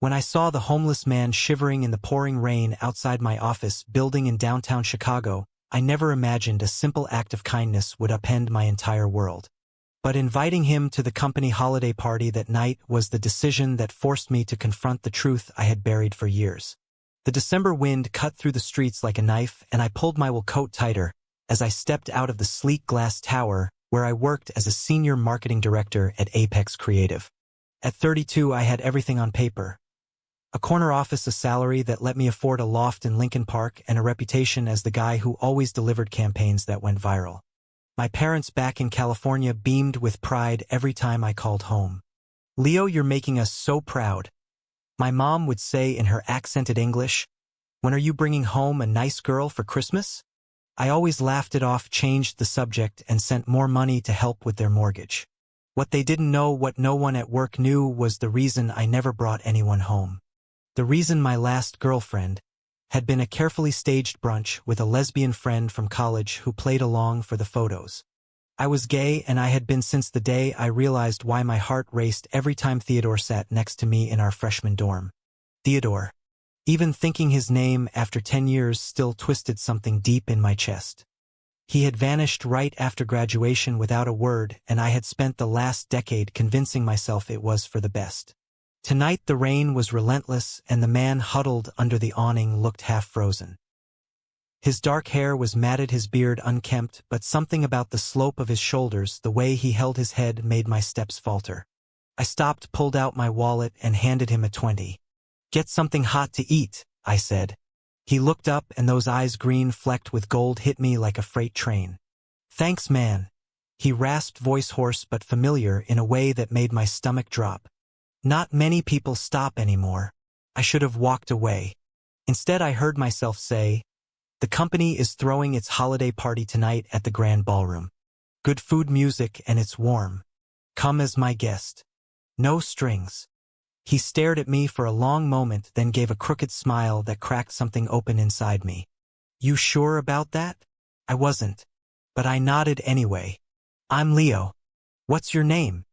When I saw the homeless man shivering in the pouring rain outside my office building in downtown Chicago, I never imagined a simple act of kindness would upend my entire world. But inviting him to the company holiday party that night was the decision that forced me to confront the truth I had buried for years. The December wind cut through the streets like a knife, and I pulled my wool coat tighter as I stepped out of the sleek glass tower where I worked as a senior marketing director at Apex Creative. At 32, I had everything on paper. A corner office, a salary that let me afford a loft in Lincoln Park, and a reputation as the guy who always delivered campaigns that went viral. My parents back in California beamed with pride every time I called home. "Leo, you're making us so proud," my mom would say in her accented English. "When are you bringing home a nice girl for Christmas?" I always laughed it off, changed the subject, and sent more money to help with their mortgage. What they didn't know, what no one at work knew, was the reason I never brought anyone home. The reason my last girlfriend had been a carefully staged brunch with a lesbian friend from college who played along for the photos. I was gay, and I had been since the day I realized why my heart raced every time Theodore sat next to me in our freshman dorm. Theodore. Even thinking his name after 10 years still twisted something deep in my chest. He had vanished right after graduation without a word, and I had spent the last decade convincing myself it was for the best. Tonight the rain was relentless, and the man huddled under the awning looked half-frozen. His dark hair was matted, his beard unkempt, but something about the slope of his shoulders, the way he held his head, made my steps falter. I stopped, pulled out my wallet, and handed him a 20. "Get something hot to eat," I said. He looked up, and those eyes, green flecked with gold, hit me like a freight train. "Thanks, man," he rasped, voice hoarse but familiar in a way that made my stomach drop. Not many people stop anymore. I should have walked away. Instead, I heard myself say, "The company is throwing its holiday party tonight at the Grand Ballroom. Good food, music, and it's warm. Come as my guest. No strings." He stared at me for a long moment, then gave a crooked smile that cracked something open inside me. "You sure about that?" I wasn't. But I nodded anyway. "I'm Leo. What's your name?"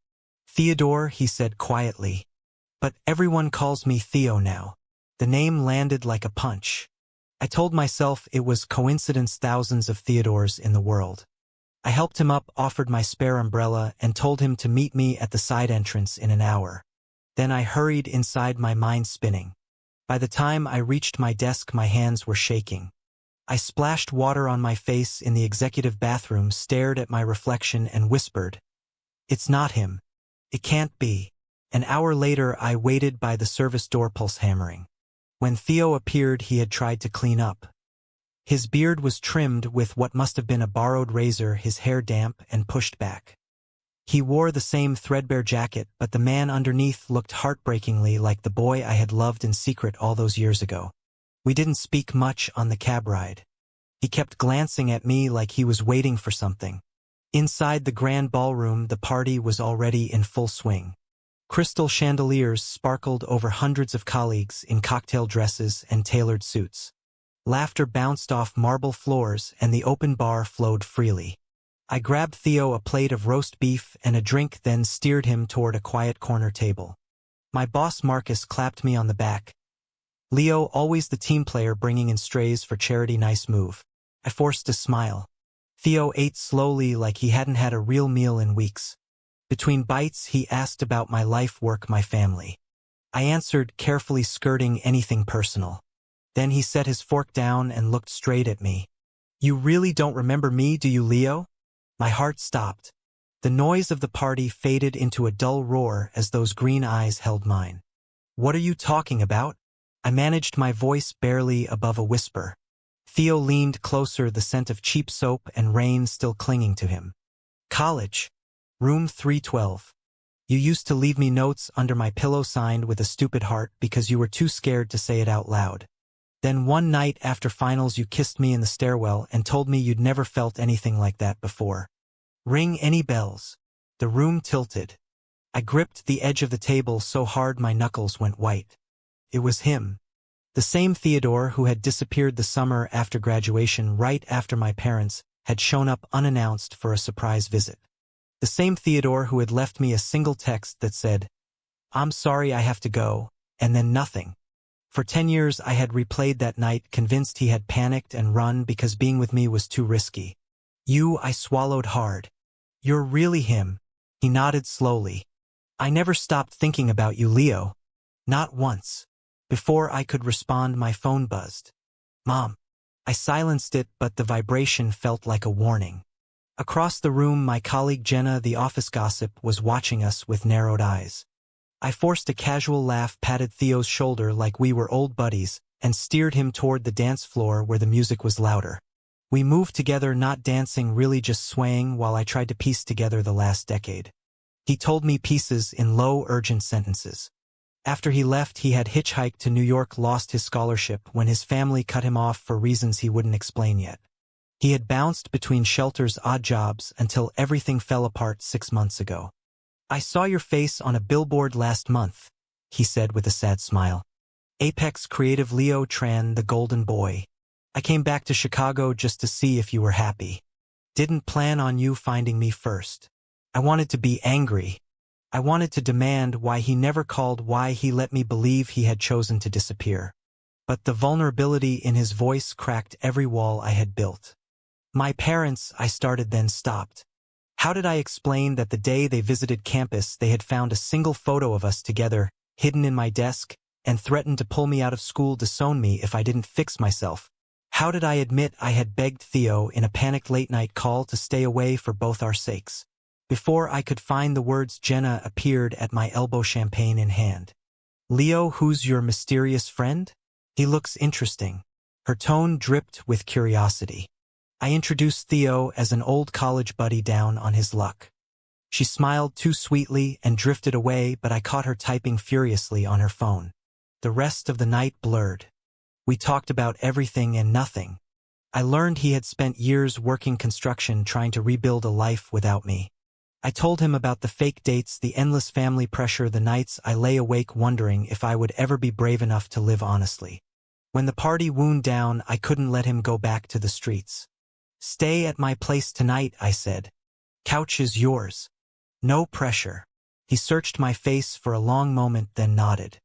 "Theodore," he said quietly. "But everyone calls me Theo now." The name landed like a punch. I told myself it was coincidence, thousands of Theodores in the world. I helped him up, offered my spare umbrella, and told him to meet me at the side entrance in an hour. Then I hurried inside, my mind spinning. By the time I reached my desk, my hands were shaking. I splashed water on my face in the executive bathroom, stared at my reflection, and whispered, "It's not him. It can't be." An hour later, I waited by the service door, pulse hammering. When Theo appeared, he had tried to clean up. His beard was trimmed with what must have been a borrowed razor, his hair damp and pushed back. He wore the same threadbare jacket, but the man underneath looked heartbreakingly like the boy I had loved in secret all those years ago. We didn't speak much on the cab ride. He kept glancing at me like he was waiting for something. Inside the grand ballroom, the party was already in full swing. Crystal chandeliers sparkled over hundreds of colleagues in cocktail dresses and tailored suits. Laughter bounced off marble floors, and the open bar flowed freely. I grabbed Theo a plate of roast beef and a drink, then steered him toward a quiet corner table. My boss Marcus clapped me on the back. "Leo, always the team player, bringing in strays for charity, nice move." I forced a smile. Theo ate slowly, like he hadn't had a real meal in weeks. Between bites, he asked about my life, work, my family. I answered, carefully skirting anything personal. Then he set his fork down and looked straight at me. "You really don't remember me, do you, Leo?" My heart stopped. The noise of the party faded into a dull roar as those green eyes held mine. "What are you talking about?" I managed my voice barely above a whisper. Theo leaned closer, the scent of cheap soap and rain still clinging to him. "College. Room 312. You used to leave me notes under my pillow signed with a stupid heart because you were too scared to say it out loud. Then one night after finals, you kissed me in the stairwell and told me you'd never felt anything like that before. Ring any bells?" The room tilted. I gripped the edge of the table so hard my knuckles went white. It was him. The same Theodore who had disappeared the summer after graduation, right after my parents had shown up unannounced for a surprise visit. The same Theodore who had left me a single text that said, "I'm sorry I have to go. and then nothing. For 10 years I had replayed that night, convinced he had panicked and run because being with me was too risky. I swallowed hard. You're really him. He nodded slowly. I never stopped thinking about you, Leo. Not once. Before I could respond, my phone buzzed. Mom. I silenced it, but the vibration felt like a warning. Across the room, my colleague Jenna, the office gossip, was watching us with narrowed eyes. I forced a casual laugh, patted Theo's shoulder like we were old buddies, and steered him toward the dance floor where the music was louder. We moved together, not dancing, really just swaying, while I tried to piece together the last decade. He told me pieces in low, urgent sentences. After he left, he had hitchhiked to New York, lost his scholarship when his family cut him off for reasons he wouldn't explain yet. He had bounced between shelters, odd jobs, until everything fell apart 6 months ago. I saw your face on a billboard last month, he said with a sad smile. Apex Creative, Leo Tran, the golden boy. I came back to Chicago just to see if you were happy. Didn't plan on you finding me first. I wanted to be angry. I wanted to demand why he never called, why he let me believe he had chosen to disappear. But the vulnerability in his voice cracked every wall I had built. My parents, I started, then stopped. How did I explain that the day they visited campus they had found a single photo of us together, hidden in my desk, and threatened to pull me out of school, disown me if I didn't fix myself? How did I admit I had begged Theo in a panicked late-night call to stay away for both our sakes? Before I could find the words, Jenna appeared at my elbow, champagne in hand. Leo, who's your mysterious friend? He looks interesting. Her tone dripped with curiosity. I introduced Theo as an old college buddy down on his luck. She smiled too sweetly and drifted away, but I caught her typing furiously on her phone. The rest of the night blurred. We talked about everything and nothing. I learned he had spent years working construction, trying to rebuild a life without me. I told him about the fake dates, the endless family pressure, the nights I lay awake wondering if I would ever be brave enough to live honestly. When the party wound down, I couldn't let him go back to the streets. Stay at my place tonight, I said. Couch is yours. No pressure. He searched my face for a long moment, then nodded.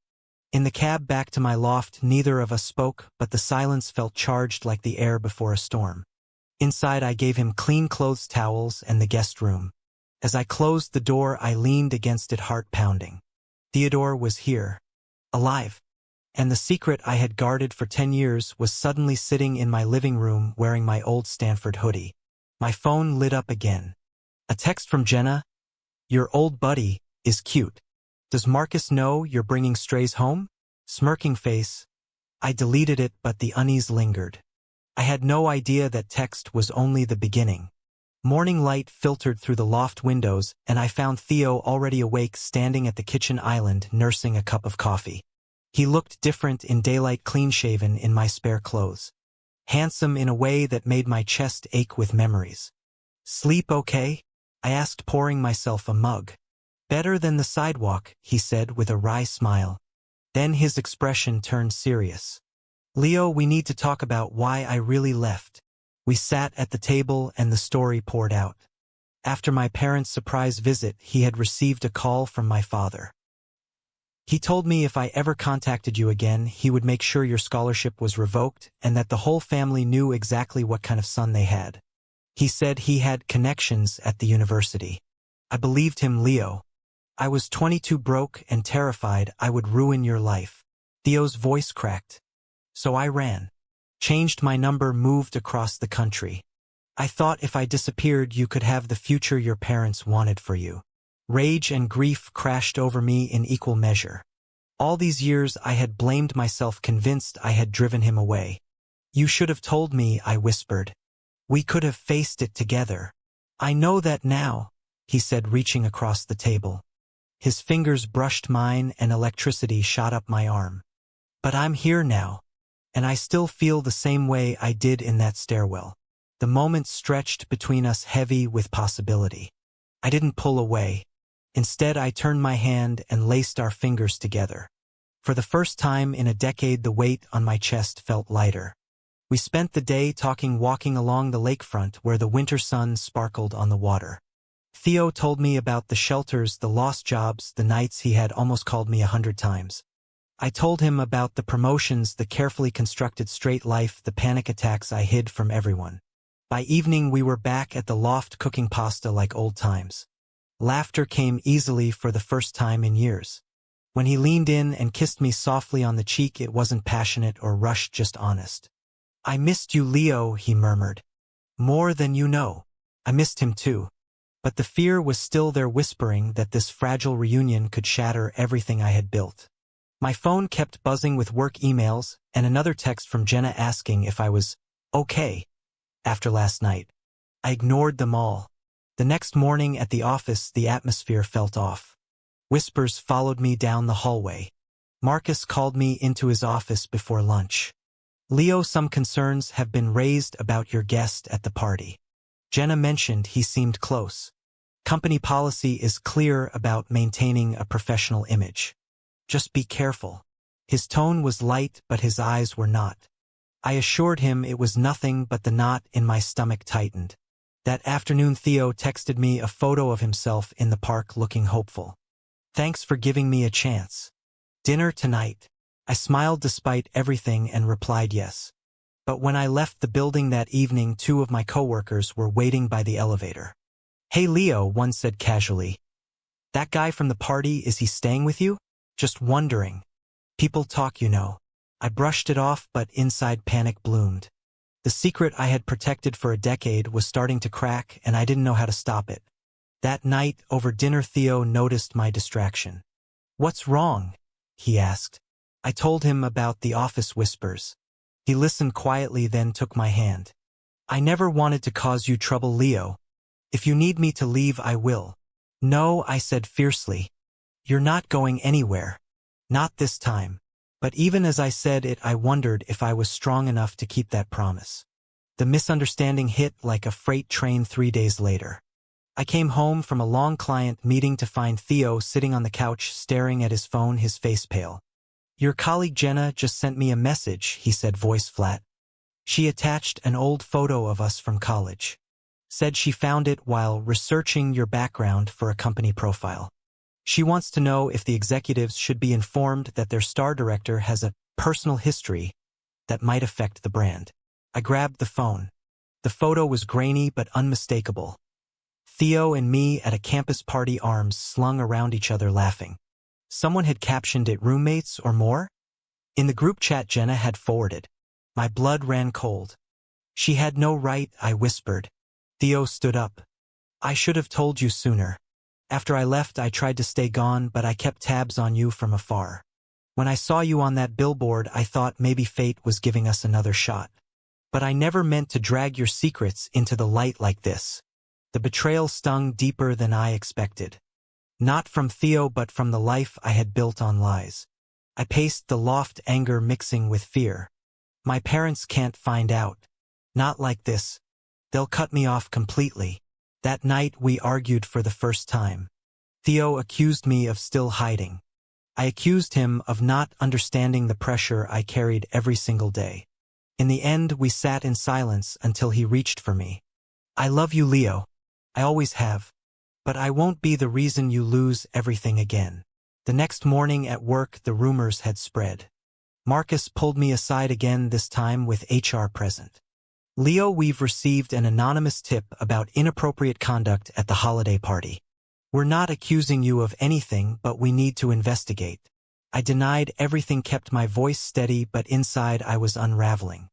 In the cab back to my loft, neither of us spoke, but the silence felt charged like the air before a storm. Inside, I gave him clean clothes, towels, and the guest room. As I closed the door, I leaned against it, heart pounding. Theodore was here. Alive. And the secret I had guarded for 10 years was suddenly sitting in my living room wearing my old Stanford hoodie. My phone lit up again. A text from Jenna. Your old buddy is cute. Does Marcus know you're bringing strays home? Smirking face. I deleted it, but the unease lingered. I had no idea that text was only the beginning. Morning light filtered through the loft windows, and I found Theo already awake, standing at the kitchen island, nursing a cup of coffee. He looked different in daylight, clean-shaven in my spare clothes. Handsome in a way that made my chest ache with memories. Sleep okay? I asked, pouring myself a mug. Better than the sidewalk, he said with a wry smile. Then his expression turned serious. Leo, we need to talk about why I really left. We sat at the table and the story poured out. After my parents' surprise visit, he had received a call from my father. He told me if I ever contacted you again, he would make sure your scholarship was revoked and that the whole family knew exactly what kind of son they had. He said he had connections at the university. I believed him, Leo. I was 22, broke and terrified I would ruin your life. Theo's voice cracked. So I ran. Changed my number, moved across the country. I thought if I disappeared you could have the future your parents wanted for you. Rage and grief crashed over me in equal measure. All these years I had blamed myself, convinced I had driven him away. You should have told me, I whispered. We could have faced it together. I know that now, he said, reaching across the table. His fingers brushed mine and electricity shot up my arm. But I'm here now. And I still feel the same way I did in that stairwell. The moment stretched between us, heavy with possibility. I didn't pull away. Instead, I turned my hand and laced our fingers together. For the first time in a decade, the weight on my chest felt lighter. We spent the day talking, walking along the lakefront where the winter sun sparkled on the water. Theo told me about the shelters, the lost jobs, the nights he had almost called me 100 times. I told him about the promotions, the carefully constructed straight life, the panic attacks I hid from everyone. By evening we were back at the loft cooking pasta like old times. Laughter came easily for the first time in years. When he leaned in and kissed me softly on the cheek, it wasn't passionate or rushed, just honest. "I missed you, Leo," he murmured. "More than you know." I missed him too. But the fear was still there, whispering that this fragile reunion could shatter everything I had built. My phone kept buzzing with work emails and another text from Jenna asking if I was okay after last night. I ignored them all. The next morning at the office, the atmosphere felt off. Whispers followed me down the hallway. Marcus called me into his office before lunch. "Leo, some concerns have been raised about your guest at the party." Jenna mentioned he seemed close. "Company policy is clear about maintaining a professional image. Just be careful." His tone was light, but his eyes were not. I assured him it was nothing, but the knot in my stomach tightened. That afternoon Theo texted me a photo of himself in the park looking hopeful. "Thanks for giving me a chance. Dinner tonight?" I smiled despite everything and replied yes. But when I left the building that evening, two of my coworkers were waiting by the elevator. "Hey Leo," one said casually. "That guy from the party, is he staying with you?" "Just wondering. People talk, you know." I brushed it off, but inside panic bloomed. The secret I had protected for a decade was starting to crack, and I didn't know how to stop it. That night, over dinner, Theo noticed my distraction. "What's wrong?" he asked. I told him about the office whispers. He listened quietly, then took my hand. "I never wanted to cause you trouble, Leo. If you need me to leave, I will." "No," I said fiercely. "You're not going anywhere. Not this time." But even as I said it, I wondered if I was strong enough to keep that promise. The misunderstanding hit like a freight train 3 days later. I came home from a long client meeting to find Theo sitting on the couch staring at his phone, his face pale. "Your colleague Jenna just sent me a message," he said, voice flat. "She attached an old photo of us from college. Said she found it while researching your background for a company profile. She wants to know if the executives should be informed that their star director has a personal history that might affect the brand." I grabbed the phone. The photo was grainy but unmistakable. Theo and me at a campus party, arms slung around each other, laughing. Someone had captioned it "roommates or more?" in the group chat Jenna had forwarded. My blood ran cold. "She had no right," I whispered. Theo stood up. "I should have told you sooner. After I left, I tried to stay gone, but I kept tabs on you from afar. When I saw you on that billboard, I thought maybe fate was giving us another shot. But I never meant to drag your secrets into the light like this." The betrayal stung deeper than I expected. Not from Theo, but from the life I had built on lies. I paced the loft, anger mixing with fear. "My parents can't find out. Not like this. They'll cut me off completely." That night we argued for the first time. Theo accused me of still hiding. I accused him of not understanding the pressure I carried every single day. In the end, we sat in silence until he reached for me. "I love you, Leo. I always have. But I won't be the reason you lose everything again." The next morning at work, the rumors had spread. Marcus pulled me aside again, this time with HR present. "Leo, we've received an anonymous tip about inappropriate conduct at the holiday party. We're not accusing you of anything, but we need to investigate." I denied everything, kept my voice steady, but inside I was unraveling.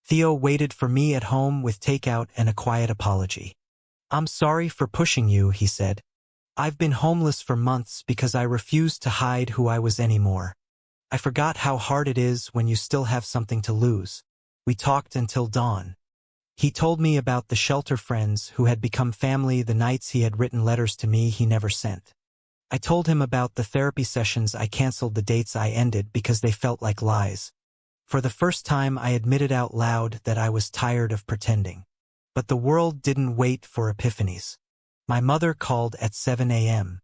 Theo waited for me at home with takeout and a quiet apology. "I'm sorry for pushing you," he said. "I've been homeless for months because I refused to hide who I was anymore. I forgot how hard it is when you still have something to lose." We talked until dawn. He told me about the shelter friends who had become family, the nights he had written letters to me he never sent. I told him about the therapy sessions I canceled, the dates I ended because they felt like lies. For the first time, I admitted out loud that I was tired of pretending. But the world didn't wait for epiphanies. My mother called at 7 a.m.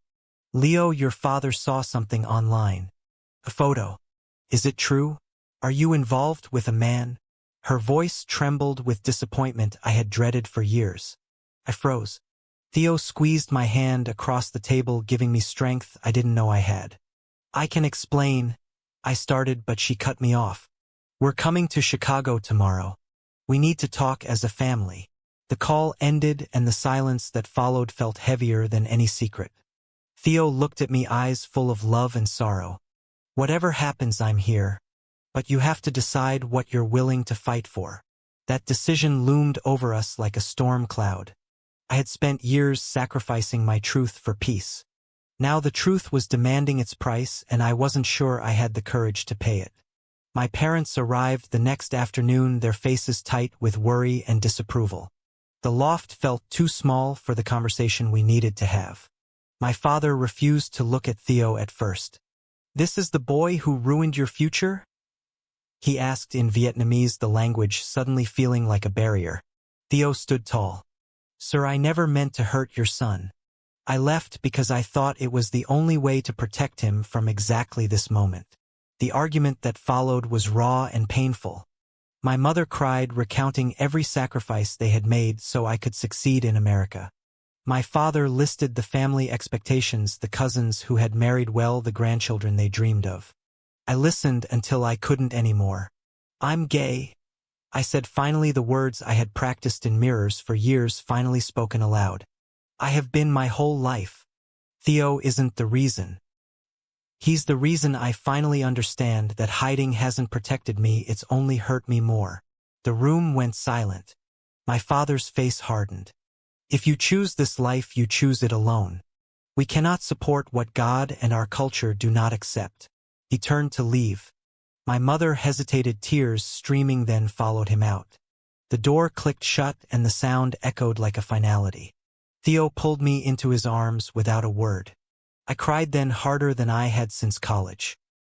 "Leo, your father saw something online. A photo. Is it true? Are you involved with a man?" Her voice trembled with disappointment I had dreaded for years. I froze. Theo squeezed my hand across the table, giving me strength I didn't know I had. "I can explain. I started, but she cut me off. We're coming to Chicago tomorrow. We need to talk as a family. The call ended, and the silence that followed felt heavier than any secret. Theo looked at me, eyes full of love and sorrow. Whatever happens, I'm here. But you have to decide what you're willing to fight for. That decision loomed over us like a storm cloud. I had spent years sacrificing my truth for peace. Now the truth was demanding its price, and I wasn't sure I had the courage to pay it. My parents arrived the next afternoon, their faces tight with worry and disapproval. The loft felt too small for the conversation we needed to have. My father refused to look at Theo at first. "This is the boy who ruined your future?" he asked in Vietnamese, the language suddenly feeling like a barrier. Theo stood tall. "Sir, I never meant to hurt your son. I left because I thought it was the only way to protect him from exactly this moment." The argument that followed was raw and painful. My mother cried, recounting every sacrifice they had made so I could succeed in America. My father listed the family expectations, the cousins who had married well, the grandchildren they dreamed of. I listened until I couldn't anymore. "I'm gay," I said, finally, the words I had practiced in mirrors for years finally spoken aloud. "I have been my whole life. Theo isn't the reason. He's the reason. I finally understand that hiding hasn't protected me, it's only hurt me more." The room went silent. My father's face hardened. "If you choose this life, you choose it alone. We cannot support what God and our culture do not accept." He turned to leave. My mother hesitated, tears streaming, then followed him out. The door clicked shut, and the sound echoed like a finality. Theo pulled me into his arms without a word. I cried then, harder than I had since college.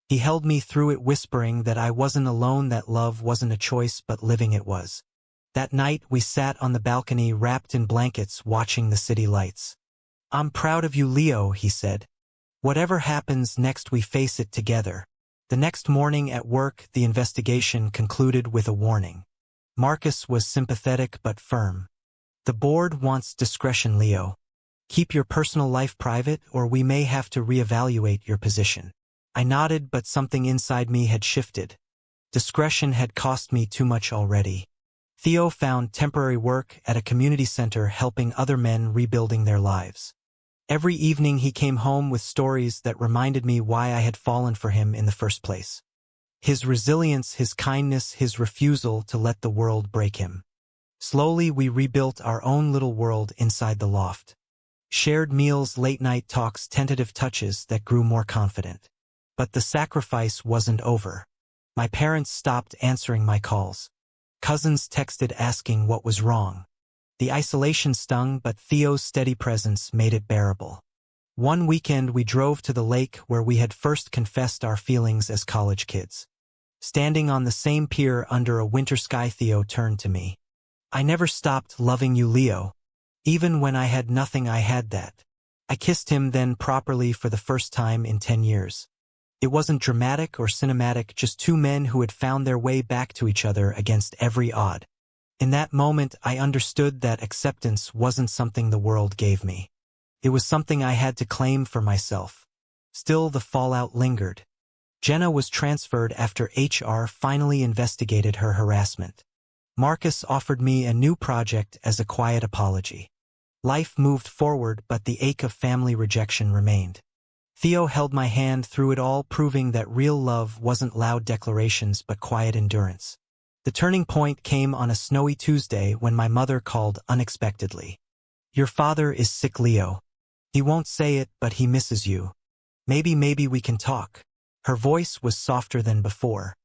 He held me through it, whispering that I wasn't alone, that love wasn't a choice but living it was. That night we sat on the balcony, wrapped in blankets, watching the city lights. "I'm proud of you, Leo," he said. "Whatever happens next, we face it together." The next morning at work, the investigation concluded with a warning. Marcus was sympathetic but firm. "The board wants discretion, Leo. Keep your personal life private, or we may have to reevaluate your position." I nodded, but something inside me had shifted. Discretion had cost me too much already. Theo found temporary work at a community center, helping other men rebuilding their lives. Every evening he came home with stories that reminded me why I had fallen for him in the first place. His resilience, his kindness, his refusal to let the world break him. Slowly we rebuilt our own little world inside the loft. Shared meals, late-night talks, tentative touches that grew more confident. But the sacrifice wasn't over. My parents stopped answering my calls. Cousins texted asking what was wrong. The isolation stung, but Theo's steady presence made it bearable. One weekend we drove to the lake where we had first confessed our feelings as college kids. Standing on the same pier under a winter sky, Theo turned to me. "I never stopped loving you, Leo. Even when I had nothing, I had that." I kissed him then, properly, for the first time in 10 years. It wasn't dramatic or cinematic, just two men who had found their way back to each other against every odd. In that moment, I understood that acceptance wasn't something the world gave me. It was something I had to claim for myself. Still, the fallout lingered. Jenna was transferred after HR finally investigated her harassment. Marcus offered me a new project as a quiet apology. Life moved forward, but the ache of family rejection remained. Theo held my hand through it all, proving that real love wasn't loud declarations but quiet endurance. The turning point came on a snowy Tuesday when my mother called unexpectedly. "Your father is sick, Leo. He won't say it, but he misses you. Maybe we can talk." Her voice was softer than before.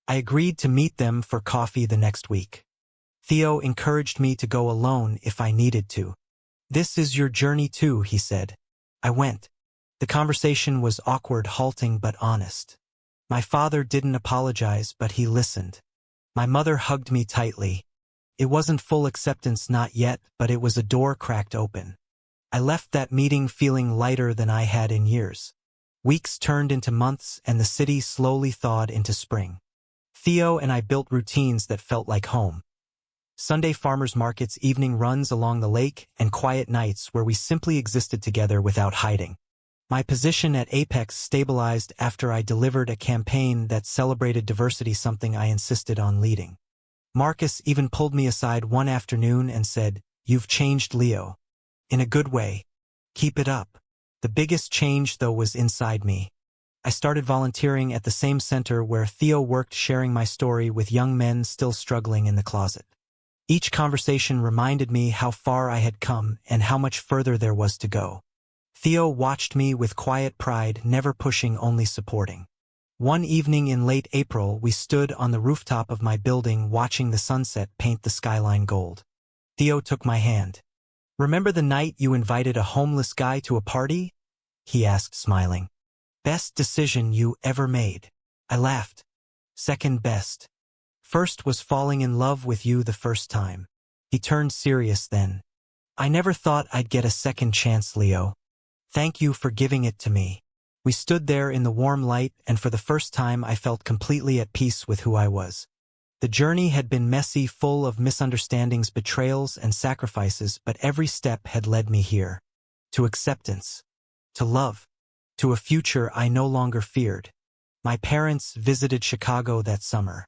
I agreed to meet them for coffee the next week. Theo encouraged me to go alone if I needed to. "This is your journey too," he said. I went. The conversation was awkward, halting, but honest. My father didn't apologize, but he listened. My mother hugged me tightly. It wasn't full acceptance, not yet, but it was a door cracked open. I left that meeting feeling lighter than I had in years. Weeks turned into months, and the city slowly thawed into spring. Theo and I built routines that felt like home. Sunday farmers markets, evening runs along the lake, and quiet nights where we simply existed together without hiding. My position at Apex stabilized after I delivered a campaign that celebrated diversity, something I insisted on leading. Marcus even pulled me aside one afternoon and said, "You've changed, Leo. In a good way. Keep it up." The biggest change, though, was inside me. I started volunteering at the same center where Theo worked, sharing my story with young men still struggling in the closet. Each conversation reminded me how far I had come and how much further there was to go. Theo watched me with quiet pride, never pushing, only supporting. One evening in late April, we stood on the rooftop of my building watching the sunset paint the skyline gold. Theo took my hand. "Remember the night you invited a homeless guy to a party?" he asked, smiling. "Best decision you ever made." I laughed. "Second best. First was falling in love with you the first time." He turned serious then. "I never thought I'd get a second chance, Leo. Thank you for giving it to me." We stood there in the warm light, and for the first time I felt completely at peace with who I was. The journey had been messy, full of misunderstandings, betrayals, and sacrifices, but every step had led me here. To acceptance. To love. To a future I no longer feared. My parents visited Chicago that summer.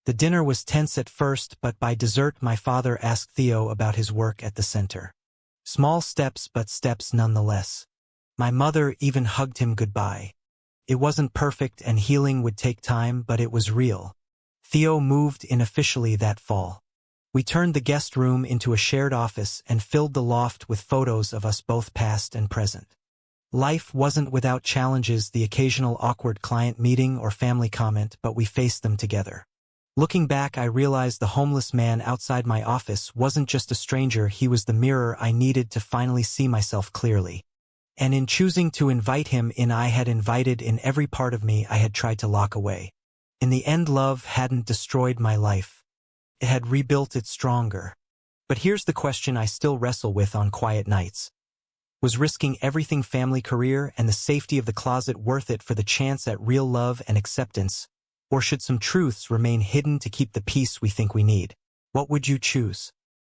The dinner was tense at first, but by dessert my father asked Theo about his work at the center. Small steps, but steps nonetheless. My mother even hugged him goodbye. It wasn't perfect and healing would take time, but it was real. Theo moved in officially that fall. We turned the guest room into a shared office and filled the loft with photos of us both, past and present. Life wasn't without challenges, the occasional awkward client meeting or family comment, but we faced them together. Looking back, I realized the homeless man outside my office wasn't just a stranger, he was the mirror I needed to finally see myself clearly. And in choosing to invite him in, I had invited in every part of me I had tried to lock away. In the end, love hadn't destroyed my life. It had rebuilt it stronger. But here's the question I still wrestle with on quiet nights. Was risking everything, family, career, and the safety of the closet, worth it for the chance at real love and acceptance? Or should some truths remain hidden to keep the peace we think we need? What would you choose?